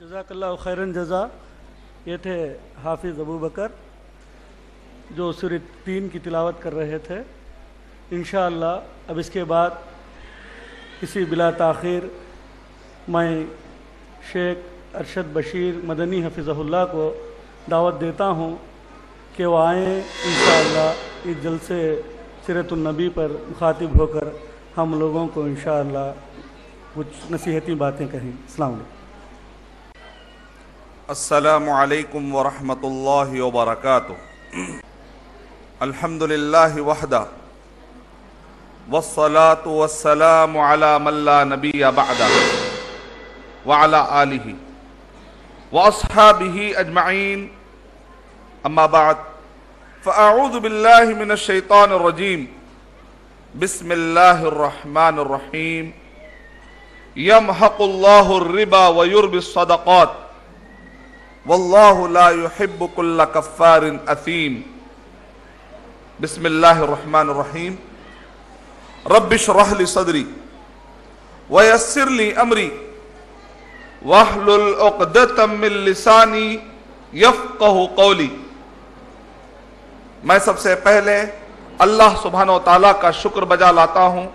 جزاک اللہ خیرن جزا. یہ تھے حافظ ابو بکر جو سورۃ تین کی تلاوت کر رہے تھے. انشاءاللہ اب اس کے بعد کسی بلا تاخیر میں شیخ ارشد بشیر مدنی حفظہ اللہ کو دعوت دیتا ہوں کہ وہ آئیں انشاءاللہ اس جلسے سیرت النبی پر مخاطب ہو کر ہم لوگوں کو انشاءاللہ کچھ نصیحتی باتیں کہیں. السلام علیکم. السلام علیکم ورحمۃ اللہ وبرکاتہ. الحمدللہ وحدہ والصلاة والسلام علی من لا نبی بعدہ وعلی آلہ واصحابہ اجمعین. اما بعد فاعوذ باللہ من الشیطان الرجیم. بسم اللہ الرحمن الرحیم. یمحق اللہ الربا ویربی الصدقات واللہ لا يحب كل کفار اثیم. بسم اللہ الرحمن الرحیم. رب اشرح لی صدری ویسر لی امری واحلل عقدۃ من لسانی یفقہ قولی. میں سب سے پہلے اللہ سبحانہ و تعالیٰ کا شکر بجا لاتا ہوں.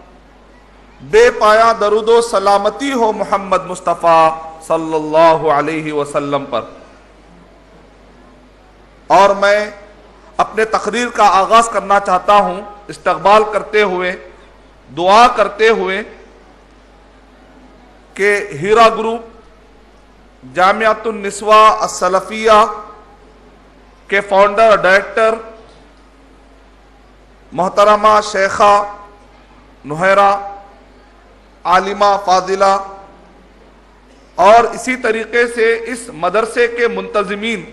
بے پایا درود و سلامتی ہو محمد مصطفیٰ صلی اللہ علیہ وسلم پر. اور میں اپنے تقریر کا آغاز کرنا چاہتا ہوں استقبال کرتے ہوئے دعا کرتے ہوئے کہ ہیرا گروپ جامعۃ النسواء السلفیہ کے فاؤنڈر اور ڈائریکٹر محترمہ شیخہ نہیرہ عالمہ فاضلہ اور اسی طریقے سے اس مدرسے کے منتظمین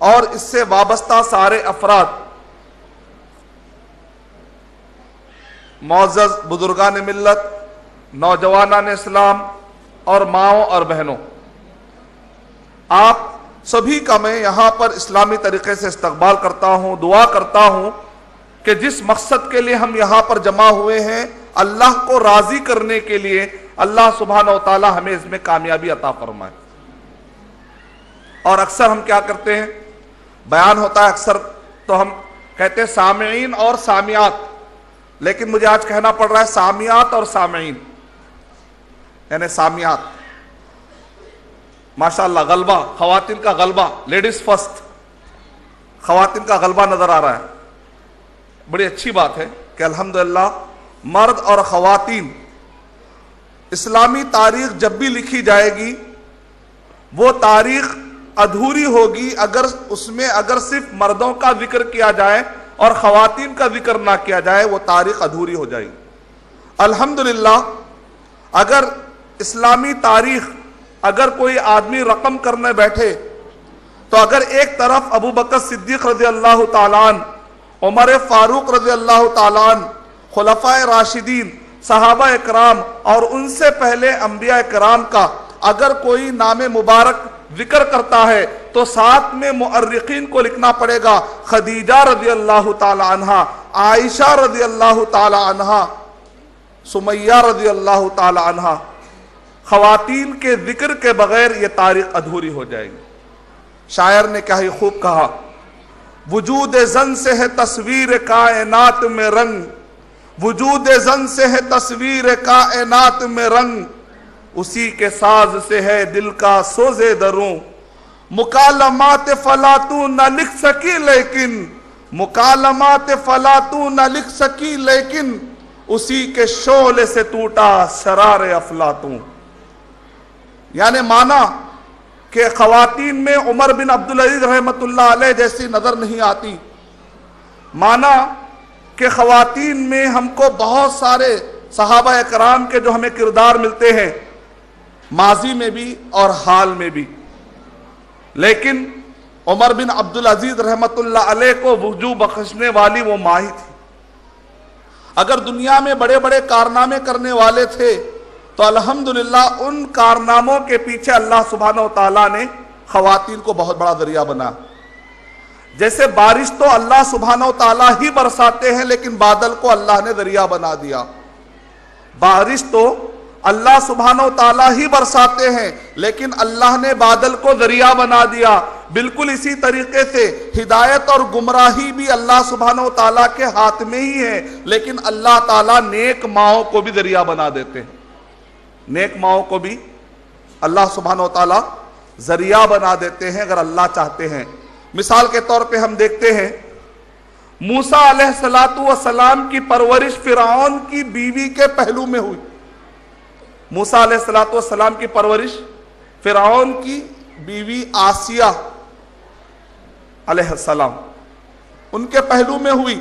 اور اس سے وابستہ سارے افراد، معزز بزرگان ملت، نوجوانان اسلام اور ماؤں اور بہنوں، آپ سبھی کا میں یہاں پر اسلامی طریقے سے استقبال کرتا ہوں. دعا کرتا ہوں کہ جس مقصد کے لیے ہم یہاں پر جمع ہوئے ہیں اللہ کو راضی کرنے کے لیے اللہ سبحانہ و تعالی ہمیں اس میں کامیابی عطا فرمائے. اور اکثر ہم کیا کرتے ہیں، بیان ہوتا ہے اکثر تو ہم کہتے ہیں سامعین اور سامعات، لیکن مجھے آج کہنا پڑ رہا ہے سامعات اور سامعین، یعنی سامعات. ماشاءاللہ غلبہ، خواتین کا غلبہ، لیڈیز فرسٹ، خواتین کا غلبہ نظر آ رہا ہے. بڑی اچھی بات ہے کہ الحمدللہ مرد اور خواتین، اسلامی تاریخ جب بھی لکھی جائے گی وہ تاریخ ادھوری ہوگی اگر اس میں صرف مردوں کا ذکر کیا جائے اور خواتین کا ذکر نہ کیا جائے، وہ تاریخ ادھوری ہو جائے گی. الحمدللہ اگر اسلامی تاریخ اگر کوئی آدمی رقم کرنے بیٹھے تو اگر ایک طرف ابو بکر صدیق رضی اللہ تعالیٰ عنہ، عمر فاروق رضی اللہ تعالیٰ عنہ، خلفائے راشدین، صحابہ اکرام اور ان سے پہلے انبیاء اکرام کا اگر کوئی نام مبارک ذکر کرتا ہے تو ساتھ میں مؤرخین کو لکھنا پڑے گا خدیجہ رضی اللہ تعالی عنہا، عائشہ رضی اللہ تعالی عنہا، سمیہ رضی اللہ تعالی عنہا. خواتین کے ذکر کے بغیر یہ تاریخ ادھوری ہو جائے گی. شاعر نے کیا ہی خوب کہا، وجود زن سے ہے تصویر کائنات میں رنگ، وجود زن سے ہے تصویر کائنات میں رنگ، اسی کے ساز سے ہے دل کا سوزے دروں. مکالمات فلاتو نہ لکھ سکی لیکن، مکالمات فلاتو نہ لکھ سکی لیکن، اسی کے شعلے سے ٹوٹا شرار افلاطوں. یعنی مانا کہ خواتین میں عمر بن عبدالعزیز رحمۃ اللہ علیہ جیسی نظر نہیں آتی. مانا کہ خواتین میں ہم کو بہت سارے صحابہ اکرام کے جو ہمیں کردار ملتے ہیں ماضی میں بھی اور حال میں بھی، لیکن عمر بن عبدالعزیز رحمۃ اللہ علیہ کو وجوہ بخشنے والی وہ ماں ہی تھی. اگر دنیا میں بڑے بڑے کارنامے کرنے والے تھے تو الحمدللہ ان کارناموں کے پیچھے اللہ سبحانہ و تعالیٰ نے خواتین کو بہت بڑا ذریعہ بنا. جیسے بارش تو اللہ سبحانہ و تعالیٰ ہی برساتے ہیں لیکن بادل کو اللہ نے ذریعہ بنا دیا. بارش تو اللہ سبحانہ و تعالیٰ ہی برساتے ہیں، لیکن اللہ نے بادل کو ذریعہ بنا دیا۔ بالکل اسی طریقے سے ہدایت اور گمراہی بھی اللہ سبحانہ و تعالیٰ کے ہاتھ میں ہی ہے، لیکن اللہ تعالیٰ نیک ماؤں کو بھی ذریعہ بنا دیتے ہیں۔ نیک ماؤں کو بھی اللہ سبحانہ و تعالیٰ ذریعہ بنا دیتے ہیں اگر اللہ چاہتے ہیں۔ مثال کے طور پہ ہم دیکھتے ہیں موسیٰ علیہ السلام کی پرورش فرعون کی بیوی کے پہلو میں ہوئی۔ موسیٰ علیہ السلام کی پرورش فرعون کی بیوی آسیہ علیہ السلام ان کے پہلو میں ہوئی،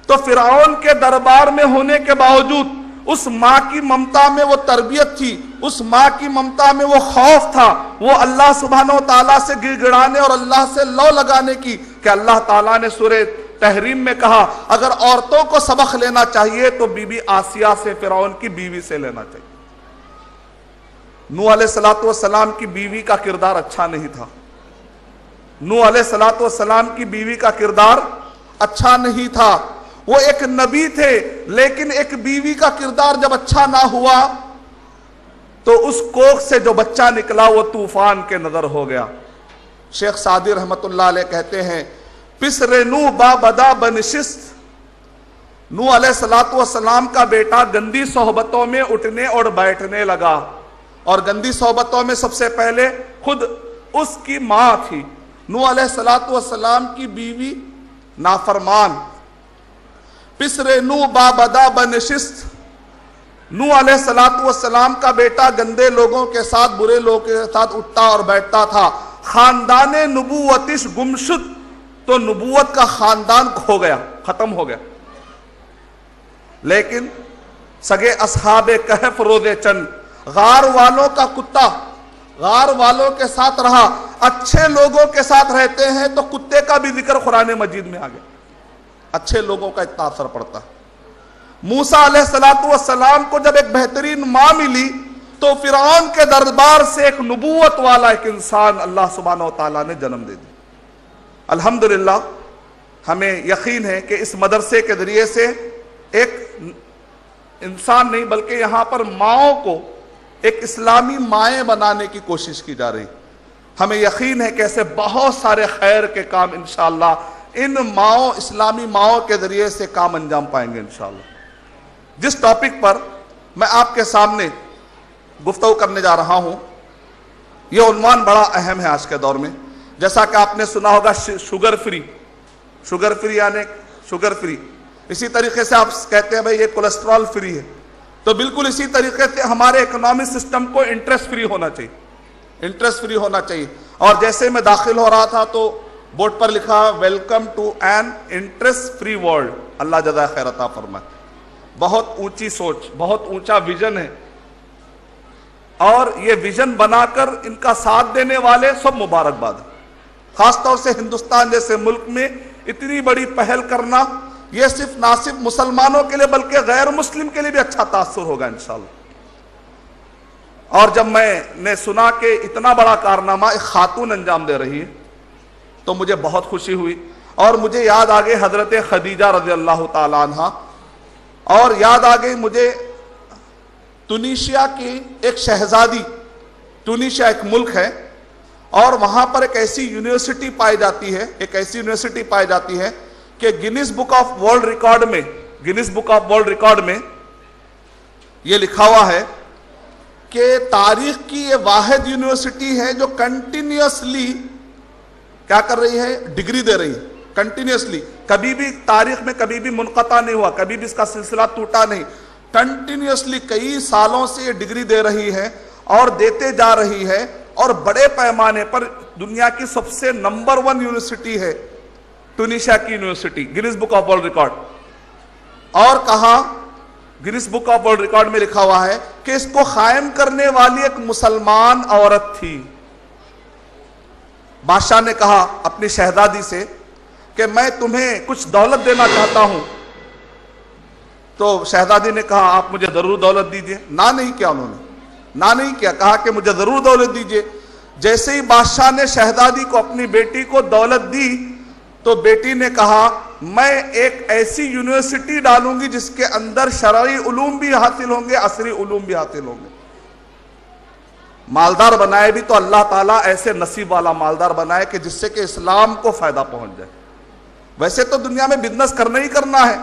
تو فرعون کے دربار میں ہونے کے باوجود اس ماں کی ممتا میں وہ تربیت تھی، اس ماں کی ممتا میں وہ خوف تھا، وہ اللہ سبحانہ و تعالیٰ سے گڑ گڑانے اور اللہ سے لو لگانے کی، کہ اللہ تعالیٰ نے سورہ تحریم میں کہا اگر عورتوں کو سبق لینا چاہیے تو بی بی آسیہ سے، فرعون کی بیوی سے لینا چاہیے۔ نوح علیہ السلام کی بیوی کا کردار اچھا نہیں تھا، نوح علیہ السلام کی بیوی کا کردار اچھا نہیں تھا، وہ ایک نبی تھے، لیکن ایک بیوی کا کردار جب اچھا نہ ہوا تو اس کوکھ سے جو بچہ نکلا وہ طوفان کے نظر ہو گیا۔ شیخ سعدی رحمت اللہ علیہ کہتے ہیں پسر نوح با بدا بنشست، نوح علیہ السلام کا بیٹا گندی صحبتوں میں اٹھنے اور بیٹھنے لگا، اور گندی صحبتوں میں سب سے پہلے خود اس کی ماں تھی، نوح علیہ السلام کی بیوی نافرمان۔ پسر نوح با بدا بنشست، نوح علیہ السلام کا بیٹا گندے لوگوں کے ساتھ، برے لوگوں کے ساتھ اٹھتا اور بیٹھتا تھا، خاندان نبوتش گمشد، تو نبوت کا خاندان کھو گیا، ختم ہو گیا۔ لیکن سگے اصحاب کہف روزے چند، غار والوں کا کتا غار والوں کے ساتھ رہا، اچھے لوگوں کے ساتھ رہتے ہیں تو کتے کا بھی ذکر قرآن مجید میں آ گیا، اچھے لوگوں کا اتنا اثر پڑتا ہے۔ موسیٰ علیہ السلام کو جب ایک بہترین ماں ملی تو فرعون کے دربار سے ایک نبوت والا ایک انسان اللہ سبحانہ و تعالیٰ نے جنم دے دی۔ الحمدللہ ہمیں یقین ہے کہ اس مدرسے کے ذریعے سے ایک انسان نہیں بلکہ یہاں پر ماؤں کو ایک اسلامی مائیں بنانے کی کوشش کی جا رہی۔ ہمیں یقین ہے کہ ایسے بہت سارے خیر کے کام انشاءاللہ ان ماؤں، اسلامی ماؤں کے ذریعے سے کام انجام پائیں گے انشاءاللہ۔ جس ٹاپک پر میں آپ کے سامنے گفتگو کرنے جا رہا ہوں، یہ عنوان بڑا اہم ہے آج کے دور میں۔ جیسا کہ آپ نے سنا ہوگا شوگر فری، شوگر فری یعنی شوگر فری، اسی طریقے سے آپ کہتے ہیں بھئی یہ کولیسٹرول فری ہے، تو بالکل اسی طریقے سے ہمارے اکنامک سسٹم کو انٹرسٹ فری ہونا چاہیے، انٹرسٹ فری ہونا چاہیے۔ اور جیسے میں داخل ہو رہا تھا تو بورڈ پر لکھا welcome to an interest free world, اللہ جزائے خیر عطا فرمائے۔ بہت اونچی سوچ، بہت اونچا ویژن ہے، اور یہ ویژن بنا کر ان کا ساتھ دینے والے سب مبارکباد ہیں۔ خاص طور سے ہندوستان جیسے ملک میں اتنی بڑی پہل کرنا، یہ صرف نہ صرف مسلمانوں کے لیے بلکہ غیر مسلم کے لیے بھی اچھا تاثر ہوگا انشاءاللہ۔ اور جب میں نے سنا کہ اتنا بڑا کارنامہ ایک خاتون انجام دے رہی ہے تو مجھے بہت خوشی ہوئی، اور مجھے یاد آ گئی حضرت خدیجہ رضی اللہ تعالی عنہ، اور یاد آ گئی مجھے ٹونیشیا کی ایک شہزادی، ٹونیشیا ایک ملک ہے اور وہاں پر ایک ایسی یونیورسٹی پائی جاتی ہے، ایک ایسی یونیورسٹی پائی جاتی ہے کہ Guinness book of world record میں، Guinness book of world record میں یہ لکھا ہوا ہے کہ تاریخ کی یہ واحد یونیورسٹی ہے جو کنٹینیوسلی کیا کر رہی ہے، ڈگری دے رہی ہے، کنٹینیوسلی، کبھی بھی تاریخ میں کبھی بھی منقطع نہیں ہوا، کبھی بھی اس کا سلسلہ ٹوٹا نہیں، کنٹینیوسلی کئی سالوں سے یہ ڈگری دے رہی ہے اور دیتے جا رہی ہے، اور بڑے پیمانے پر دنیا کی سب سے نمبر 1 یونیورسٹی ہے ٹونیشیا کی university, Guinness book of world record. اور کہا Guinness book of world record میں لکھا ہوا ہے کہ اس کو قائم کرنے والی ایک مسلمان عورت تھی۔ بادشاہ نے کہا اپنی شہزادی سے کہ میں تمہیں کچھ دولت دینا چاہتا ہوں، تو شہزادی نے کہا آپ مجھے ضرور دولت دیجئے۔ نہ نہیں کیا، انہوں نے نہ نہیں کیا، کہا کہ مجھے ضرور دولت دیجئے۔ جیسے ہی بادشاہ نے شہزادی کو، اپنی بیٹی کو دولت دی تو بیٹی نے کہا میں ایک ایسی یونیورسٹی ڈالوں گی جس کے اندر شرعی علوم بھی حاصل ہوں گے، عصری علوم بھی حاصل ہوں گے۔ مالدار بنائے بھی تو اللہ تعالیٰ ایسے نصیب والا مالدار بنائے کہ جس سے کہ اسلام کو فائدہ پہنچ جائے۔ ویسے تو دنیا میں بزنس کرنا ہی کرنا ہے،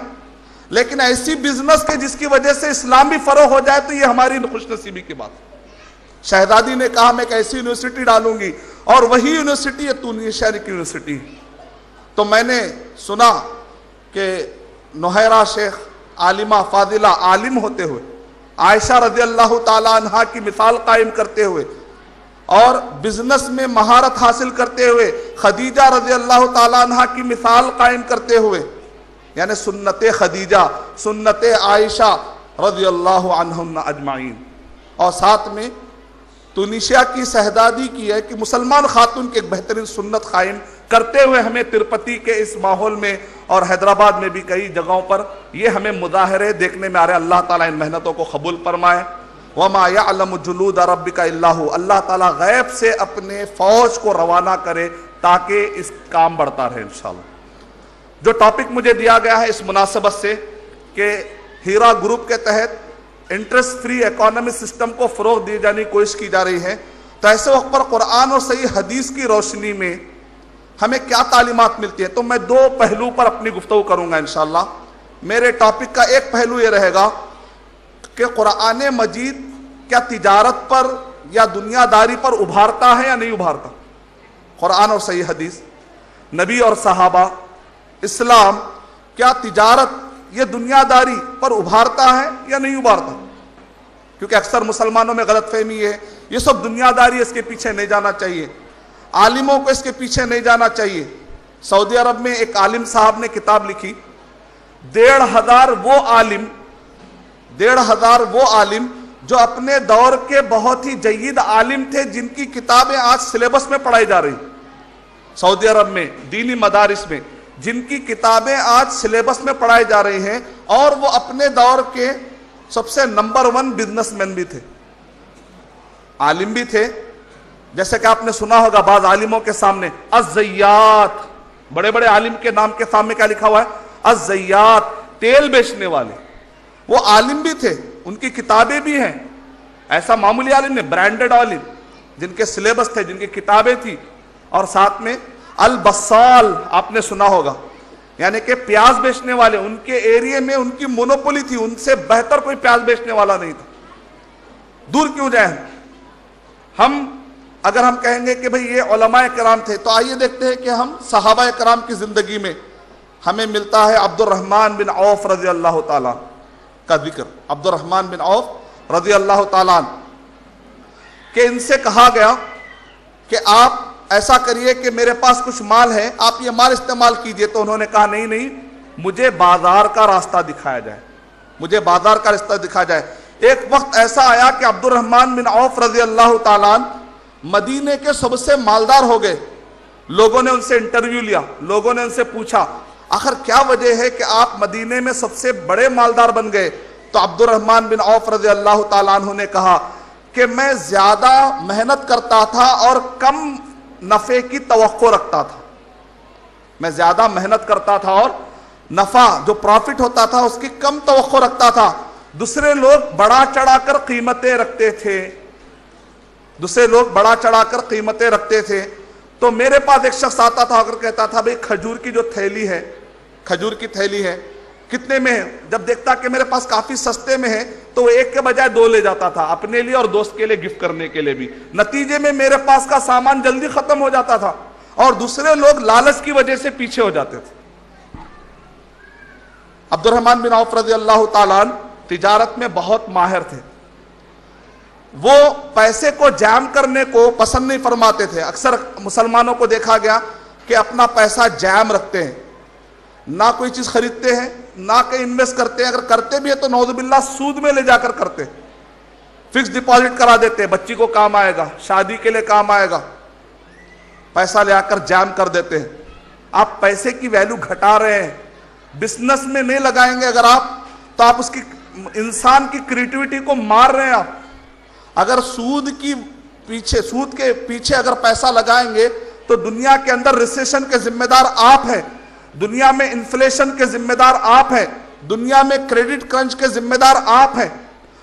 لیکن ایسی بزنس کے جس کی وجہ سے اسلام بھی فروغ ہو جائے تو یہ ہماری خوش نصیبی کی بات ہے۔ شہزادی نے کہا میں ایک ایسی یونیورسٹی ڈالوں گی، اور وہی یونیورسٹی ہے تونس شہر کی یونیورسٹی۔ تو میں نے سنا کہ نوحیرہ شیخ عالمہ فاضلہ عالم ہوتے ہوئے، عائشہ رضی اللہ تعالیٰ عنہا کی مثال قائم کرتے ہوئے اور بزنس میں مہارت حاصل کرتے ہوئے خدیجہ رضی اللہ تعالیٰ عنہا کی مثال قائم کرتے ہوئے، یعنی سنت خدیجہ، سنت عائشہ رضی اللہ عنہن اجمعین، اور ساتھ میں تونسیا کی شہزادی کی ہے کہ مسلمان خاتون کی ایک بہترین سنت قائم کرتے ہوئے ہمیں تروپتی کے اس ماحول میں اور حیدرآباد میں بھی کئی جگہوں پر یہ ہمیں مظاہرے دیکھنے میں آ رہے ہیں۔ اللہ تعالیٰ ان محنتوں کو قبول فرمائے۔ وَمَا يَعْلَمُ جُلُودَ رَبِّكَ إِلَّا هُوَ، اللہ تعالیٰ غیب سے اپنے فوج کو روانہ کرے تاکہ اس کام بڑھتا رہے انشاءاللہ۔ جو ٹاپک مجھے دیا گیا ہے اس مناسبت سے کہ ہیرا گروپ کے تحت انٹرسٹ فری اکانومی سسٹم کو فروغ دی جانے کی کوشش کی جا رہی ہے، تو ایسے وقت پر قرآن اور صحیح حدیث کی روشنی میں ہمیں کیا تعلیمات ملتی ہیں، تو میں دو پہلو پر اپنی گفتگو کروں گا انشاءاللہ۔ میرے ٹاپک کا ایک پہلو یہ رہے گا کہ قرآن مجید کیا تجارت پر یا دنیا داری پر ابھارتا ہے یا نہیں ابھارتا۔ قرآن اور صحیح حدیث، نبی اور صحابہ، اسلام کیا تجارت یہ دنیا داری پر ابھارتا ہے یا نہیں ابھارتا؟ کیونکہ اکثر مسلمانوں میں غلط فہمی ہے یہ سب دنیا داری ہے، اس کے پیچھے نہیں جانا چاہیے، عالموں کو اس کے پیچھے نہیں جانا چاہیے۔ سعودی عرب میں ایک عالم صاحب نے کتاب لکھی، 1500 وہ عالم جو اپنے دور کے بہت ہی جید عالم تھے، جن کی کتابیں آج سلیبس میں پڑھائی جا رہی، سعودی عرب میں دینی مدارس میں جن کی کتابیں آج سلیبس میں پڑھائی جا رہی ہیں، اور وہ اپنے دور کے سب سے نمبر 1 بزنس مین بھی تھے، عالم بھی تھے۔ جیسے کہ آپ نے سنا ہوگا بعض عالموں کے سامنے الزیات، بڑے بڑے عالم کے نام کے سامنے کیا لکھا ہوا ہے؟ الزیات، تیل بیچنے والے۔ وہ عالم بھی تھے، ان کی کتابیں بھی ہیں، ایسا معمولی عالم نہیں، برانڈڈ عالم جن کے سلیبس تھے، جن کی کتابیں تھی۔ اور ساتھ میں البسال آپ نے سنا ہوگا، یعنی کہ پیاز بیچنے والے، ان کے ایریے میں ان کی مونوپولی تھی، ان سے بہتر کوئی پیاز بیچنے والا نہیں تھا۔ دور کیوں جائیں ہم؟ اگر ہم کہیں گے کہ بھئی یہ علماء کرام تھے، تو آئیے دیکھتے ہیں کہ ہم صحابہ کرام کی زندگی میں ہمیں ملتا ہے عبد الرحمن بن عوف رضی اللہ تعالیٰ کا ذکر۔ عبد الرحمن بن عوف رضی اللہ تعالیٰ کہ ان سے کہا گیا کہ آپ ایسا کریے کہ میرے پاس کچھ مال ہے، آپ یہ مال استعمال کیجئے۔ تو انہوں نے کہا نہیں، مجھے بازار کا راستہ دکھایا جائے، مجھے بازار کا راستہ دکھایا جائے۔ ایک وقت ایسا آیا کہ عبد الرحمن بن عوف رضی اللہ تعالیٰ مدینے کے سب سے مالدار ہو گئے۔ لوگوں نے ان سے انٹرویو لیا، لوگوں نے ان سے پوچھا آخر کیا وجہ ہے کہ آپ مدینے میں سب سے بڑے مالدار بن گئے؟ تو عبد الرحمن بن عوف رضی اللہ تعالیٰ عنہ نے کہا کہ میں زیادہ محنت کرتا تھا اور کم نفع کی توقع رکھتا تھا۔ میں زیادہ محنت کرتا تھا اور نفع جو پروفٹ ہوتا تھا اس کی کم توقع رکھتا تھا۔ دوسرے لوگ بڑا چڑھا کر قیمتیں رکھتے تھے، تو میرے پاس ایک شخص آتا تھا اگر کہتا تھا بھئی کھجور کی جو تھیلی ہے، کھجور کی تھیلی ہے کتنے میں ہے؟ جب دیکھتا کہ میرے پاس کافی سستے میں ہے تو وہ ایک کے بجائے 2 لے جاتا تھا، اپنے لیے اور دوست کے لیے گفٹ کرنے کے لیے بھی۔ نتیجے میں میرے پاس کا سامان جلدی ختم ہو جاتا تھا اور دوسرے لوگ لالچ کی وجہ سے پیچھے ہو جاتے تھے۔ عبد الرحمن بن عوف رضی اللہ تعالیٰ تجارت میں بہت ماہر تھے، وہ پیسے کو جام کرنے کو پسند نہیں فرماتے تھے۔ اکثر مسلمانوں کو دیکھا گیا کہ اپنا پیسہ جام رکھتے ہیں، نہ کوئی چیز خریدتے ہیں، نہ کہیں انویسٹ کرتے ہیں، اگر کرتے بھی ہے تو نعوذ باللہ سود میں لے جا کر کرتے، فکس ڈپازٹ کرا دیتے، بچی کو کام آئے گا، شادی کے لیے کام آئے گا، پیسہ لے آ کر جام کر دیتے ہیں۔ آپ پیسے کی ویلیو گھٹا رہے ہیں، بزنس میں نہیں لگائیں گے اگر آپ، تو آپ اس کی انسان کی کریٹیوٹی کو مار رہے ہیں۔ آپ اگر سود کے پیچھے اگر پیسہ لگائیں گے تو دنیا کے اندر ریسیشن کے ذمہ دار آپ ہیں۔ دنیا میں انفلیشن کے ذمہ دار آپ ہیں، دنیا میں کریڈٹ کرنچ کے ذمہ دار آپ ہیں،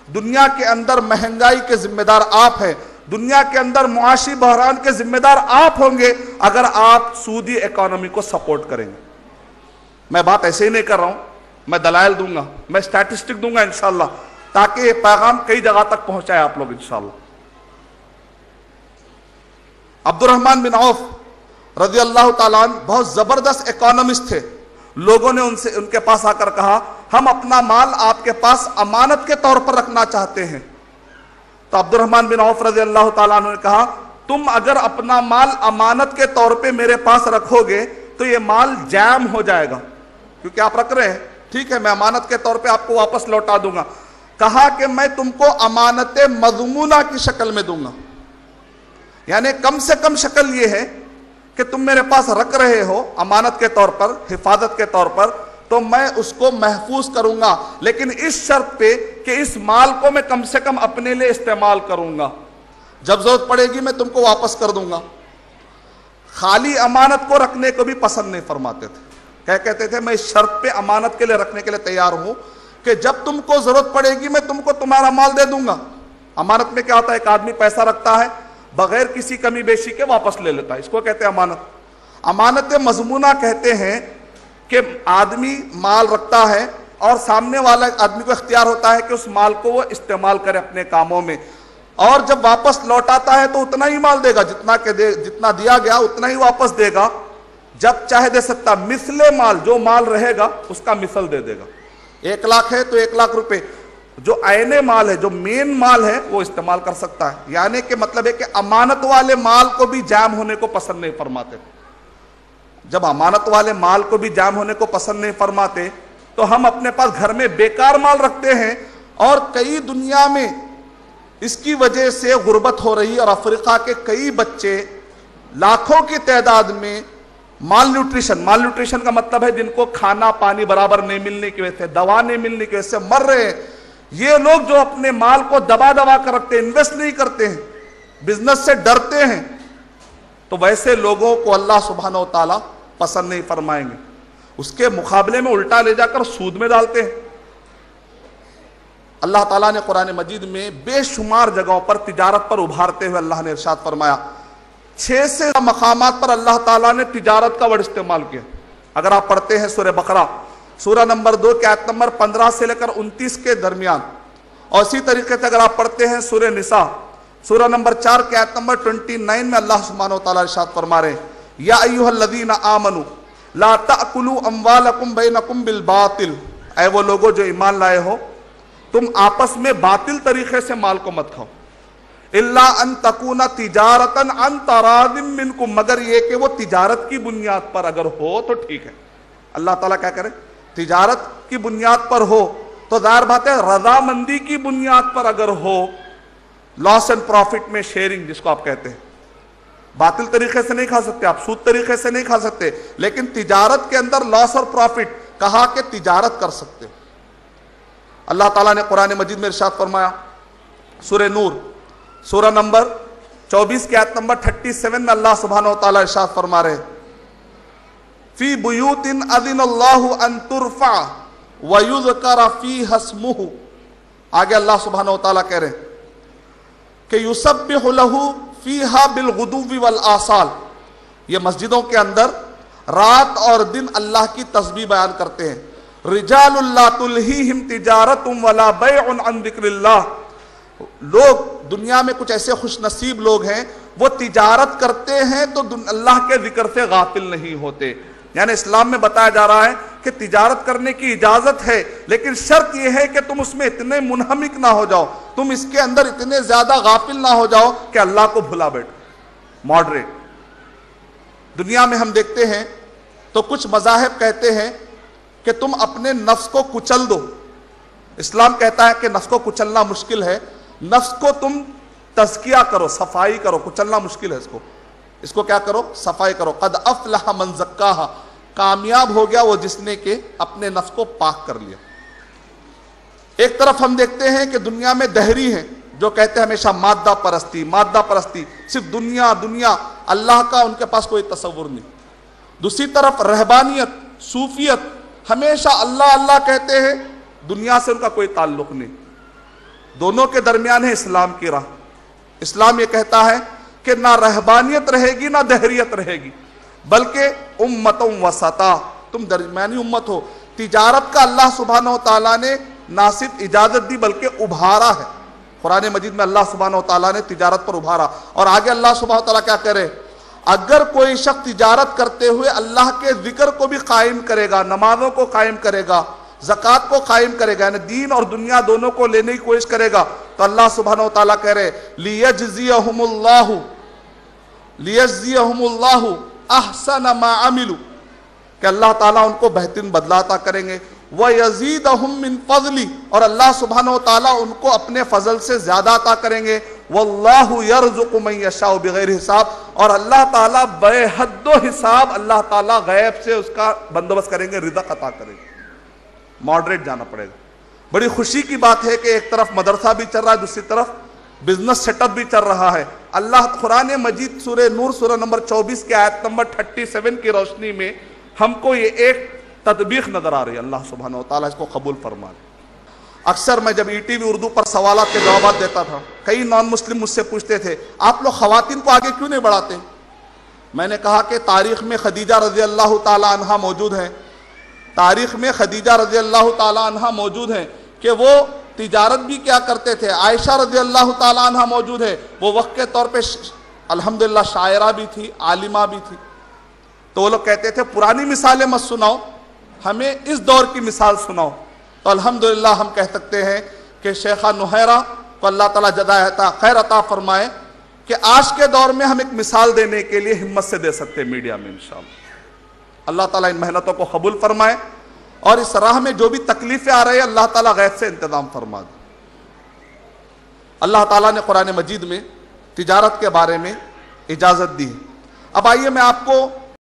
دنیا کے اندر مہنگائی کے ذمہ دار آپ ہیں، دنیا کے اندر معاشی بحران کے ذمہ دار آپ ہوں گے اگر آپ سودی اکانومی کو سپورٹ کریں گے۔ میں بات ایسے ہی نہیں کر رہا ہوں، میں دلائل دوں گا، میں اسٹیٹسٹک دوں گا انشاءاللہ، تاکہ یہ پیغام کئی جگہ تک پہنچائے آپ لوگ انشاءاللہ۔ عبد الرحمن بن عوف رضی اللہ تعالیٰ عنہ بہت زبردست اکانومسٹ تھے۔ لوگوں نے ان کے پاس آ کر کہا ہم اپنا مال آپ کے پاس امانت کے طور پر رکھنا چاہتے ہیں۔ تو عبد الرحمن بن عوف رضی اللہ تعالیٰ عنہ نے کہا تم اگر اپنا مال امانت کے طور پہ میرے پاس رکھو گے تو یہ مال جام ہو جائے گا، کیونکہ آپ رکھ رہے ہیں، ٹھیک ہے میں امانت کے طور پہ آپ کو واپس لوٹا دوں گا۔ کہا کہ میں تم کو امانت مضمونہ کی شکل میں دوں گا، یعنی کم سے کم شکل یہ ہے کہ تم میرے پاس رکھ رہے ہو امانت کے طور پر، حفاظت کے طور پر، تو میں اس کو محفوظ کروں گا، لیکن اس شرط پہ کہ اس مال کو میں کم سے کم اپنے لیے استعمال کروں گا، جب ضرورت پڑے گی میں تم کو واپس کر دوں گا۔ خالی امانت کو رکھنے کو بھی پسند نہیں فرماتے تھے، کہتے تھے میں اس شرط پہ امانت کے لیے رکھنے کے لیے تیار ہوں کہ جب تم کو ضرورت پڑے گی میں تم کو تمہارا مال دے دوں گا۔ امانت میں کیا ہوتا ہے، ایک آدمی پیسہ رکھتا ہے بغیر کسی کمی بیشی کے واپس لے لیتا ہے، اس کو کہتے ہیں امانت۔ امانت مضمونہ کہتے ہیں کہ آدمی مال رکھتا ہے اور سامنے والا آدمی کو اختیار ہوتا ہے کہ اس مال کو وہ استعمال کرے اپنے کاموں میں، اور جب واپس لوٹاتا ہے تو اتنا ہی مال دے گا جتنا دیا گیا اتنا ہی واپس دے گا، جب چاہے دے سکتا۔ مثل مال، جو مال رہے گا اس کا مثل دے دے گا۔ 1 لاکھ ہے تو 1 لاکھ روپے، جو عین مال ہے، جو مین مال ہے وہ استعمال کر سکتا ہے۔ یعنی کہ مطلب ہے کہ امانت والے مال کو بھی جام ہونے کو پسند نہیں فرماتے۔ جب امانت والے مال کو بھی جام ہونے کو پسند نہیں فرماتے تو ہم اپنے پاس گھر میں بیکار مال رکھتے ہیں، اور کئی دنیا میں اس کی وجہ سے غربت ہو رہی ہے، اور افریقہ کے کئی بچے لاکھوں کی تعداد میں مال نیوٹریشن کا مطلب ہے جن کو کھانا پانی برابر نہیں ملنے کی وجہ سے، دوا نہیں ملنے کی وجہ سے مر رہے ہیں۔ یہ لوگ جو اپنے مال کو دبا کر رکھتے ہیں، انویسٹ نہیں کرتے ہیں، بزنس سے ڈرتے ہیں، تو ویسے لوگوں کو اللہ سبحانہ و تعالیٰ پسند نہیں فرمائیں گے۔ اس کے مقابلے میں الٹا لے جا کر سود میں ڈالتے ہیں۔ اللہ تعالیٰ نے قرآن مجید میں بے شمار جگہوں پر تجارت پر ابھارتے ہوئے اللہ نے ارشاد فرمایا، 6 سے مقامات پر اللہ تعالیٰ نے تجارت کا ورڈ استعمال کیا۔ اگر آپ پڑھتے ہیں سورہ بقرہ سورہ نمبر 2 کے آیت نمبر 15 سے لے کر 29 کے درمیان، اور اسی طریقے سے اگر آپ پڑھتے ہیں سورہ نساء سورہ نمبر 4 کے آیت نمبر 29 میں اللہ سبحانہ و تعالیٰ ارشاد فرما رہے ہیں، یا ایھا الذین آمنوا لا تأکلوا اموالکم بینکم بالباطل، اے وہ لوگوں جو ایمان لائے ہو تم آپس میں باطل طریقے سے مال کو مت کھاؤ، الا ان تکون تجارتا عن تراض منکم، مگر یہ کہ وہ تجارت کی بنیاد پر اگر ہو تو ٹھیک ہے۔ اللہ تعالیٰ کیا کرے، تجارت کی بنیاد پر ہو تو ظاہر بات ہے، رضامندی کی بنیاد پر اگر ہو، لاس اینڈ پروفٹ میں شیئرنگ جس کو آپ کہتے ہیں، باطل طریقے سے نہیں کھا سکتے آپ، سود طریقے سے نہیں کھا سکتے، لیکن تجارت کے اندر لاس اور پروفٹ کہا کہ تجارت کر سکتے ہو۔ اللہ تعالیٰ نے قرآن مجید میں ارشاد فرمایا سورہ نور سورہ نمبر 24 کے آیت نمبر 37 میں اللہ سبحانہ و تعالیٰ ارشاد فرما رہے ہیں، فی بیوت اذن اللہ ان ترفع ویذکر فیہا اسمہ، آگے اللہ سبحانہ و تعالیٰ کہہ رہے ہیں کہ یسبح لہ فیہا بالغدو والآصال، یہ مسجدوں کے اندر رات اور دن اللہ کی تسبیح بیان کرتے ہیں۔ رجال لا تلہیہم تجارت ولا بیع عن ذکر اللہ، لوگ دنیا میں کچھ ایسے خوش نصیب لوگ ہیں وہ تجارت کرتے ہیں تو اللہ کے ذکر سے غافل نہیں ہوتے۔ یعنی اسلام میں بتایا جا رہا ہے کہ تجارت کرنے کی اجازت ہے، لیکن شرط یہ ہے کہ تم اس میں اتنے منہمک نہ ہو جاؤ، تم اس کے اندر اتنے زیادہ غافل نہ ہو جاؤ کہ اللہ کو بھلا بیٹھو، ماڈریٹ۔ دنیا میں ہم دیکھتے ہیں تو کچھ مذاہب کہتے ہیں کہ تم اپنے نفس کو کچل دو، اسلام کہتا ہے کہ نفس کو کچلنا مشکل ہے، نفس کو تم تزکیہ کرو، صفائی کرو، کچلنا مشکل ہے اس کو کیا کرو، صفائی کرو۔ قد افلح من زکاہا، کامیاب ہو گیا وہ جس نے کہ اپنے نفس کو پاک کر لیا۔ ایک طرف ہم دیکھتے ہیں کہ دنیا میں دہری ہیں جو کہتے ہیں ہمیشہ مادہ پرستی، صرف دنیا، اللہ کا ان کے پاس کوئی تصور نہیں۔ دوسری طرف رہبانیت، صوفیت ہمیشہ اللہ اللہ کہتے ہیں، دنیا سے ان کا کوئی تعلق نہیں، دونوں کے درمیان ہے اسلام کی راہ۔ اسلام یہ کہتا ہے کہ نہ رہبانیت رہے گی نہ دہریت رہے گی، بلکہ امتوں وسطا، تم درمیانی امت ہو۔ تجارت کا اللہ سبحانہ و تعالیٰ نے نہ صرف اجازت دی بلکہ ابھارا ہے۔ قرآن مجید میں اللہ سبحانہ و تعالیٰ نے تجارت پر ابھارا، اور آگے اللہ سبحانہ و تعالیٰ کیا کرے، اگر کوئی شخص تجارت کرتے ہوئے اللہ کے ذکر کو بھی قائم کرے گا، نمازوں کو قائم کرے گا، زکوٰۃ کو قائم کرے گا، یعنی دین اور دنیا دونوں کو لینے کی کوشش کرے گا، تو اللہ سبحانہ و تعالیٰ کہہ رہے لیجزیہم اللہ احسن ما عملوا، کہ اللہ تعالیٰ ان کو بہترین بدلہ عطا کریں گے، وَيَزِيدَهُم مِّن فَضْلِ، اور اللہ سبحانہ و تعالیٰ ان کو اپنے فضل سے زیادہ عطا کریں گے، وَاللَّهُ يَرْزُقُ مَن يَشَاءُ بِغَيْرِ حساب، اور اللہ تعالیٰ بے حد و حساب اللہ تعالیٰ غیب سے اس کا بندوبست کریں گے، رزق عطا کریں گے۔ ماڈریٹ جانا پڑے گا۔ بڑی خوشی کی بات ہے کہ ایک طرف مدرسہ بھی چل رہا ہے، دوسری طرف بزنس سیٹ اپ بھی چل رہا ہے۔ اللہ قرآن مجید سورہ نور سورہ نمبر 24 کی آیت نمبر 37 کی روشنی میں ہم کو یہ ایک تطبیق نظر آ رہی ہے۔ اللہ سبحانہ و تعالیٰ اس کو قبول فرما لے۔ اکثر میں جب ETV اردو پر سوالات کے جوابات دیتا تھا، کئی نان مسلم مجھ سے پوچھتے تھے آپ لوگ خواتین کو آگے کیوں نہیں بڑھاتے؟ میں نے کہا کہ تاریخ میں خدیجہ رضی اللہ تعالیٰ عنہا موجود ہیں، تاریخ میں خدیجہ رضی اللہ تعالیٰ عنہا موجود ہیں کہ وہ تجارت بھی کیا کرتے تھے۔ عائشہ رضی اللہ تعالیٰ عنہا موجود ہے، وہ وقت کے طور پہ الحمدللہ شاعرہ بھی تھی، عالمہ بھی تھی۔ تو وہ لوگ کہتے تھے پرانی مثالیں مت سناؤ، ہمیں اس دور کی مثال سناؤ۔ تو الحمدللہ ہم کہہ سکتے ہیں کہ شیخہ نحیرہ کو اللہ تعالیٰ جزائے خیر عطا فرمائے کہ آج کے دور میں ہم ایک مثال دینے کے لیے ہمت سے دے سکتے ہیں میڈیا میں انشاءاللہ۔ اللہ تعالیٰ ان محنتوں کو قبول فرمائے، اور اس راہ میں جو بھی تکلیفیں آ رہی ہیں اللہ تعالیٰ غیب سے انتظام فرما دے۔ اللہ تعالیٰ نے قرآن مجید میں تجارت کے بارے میں اجازت دی ہے۔ اب آئیے میں آپ کو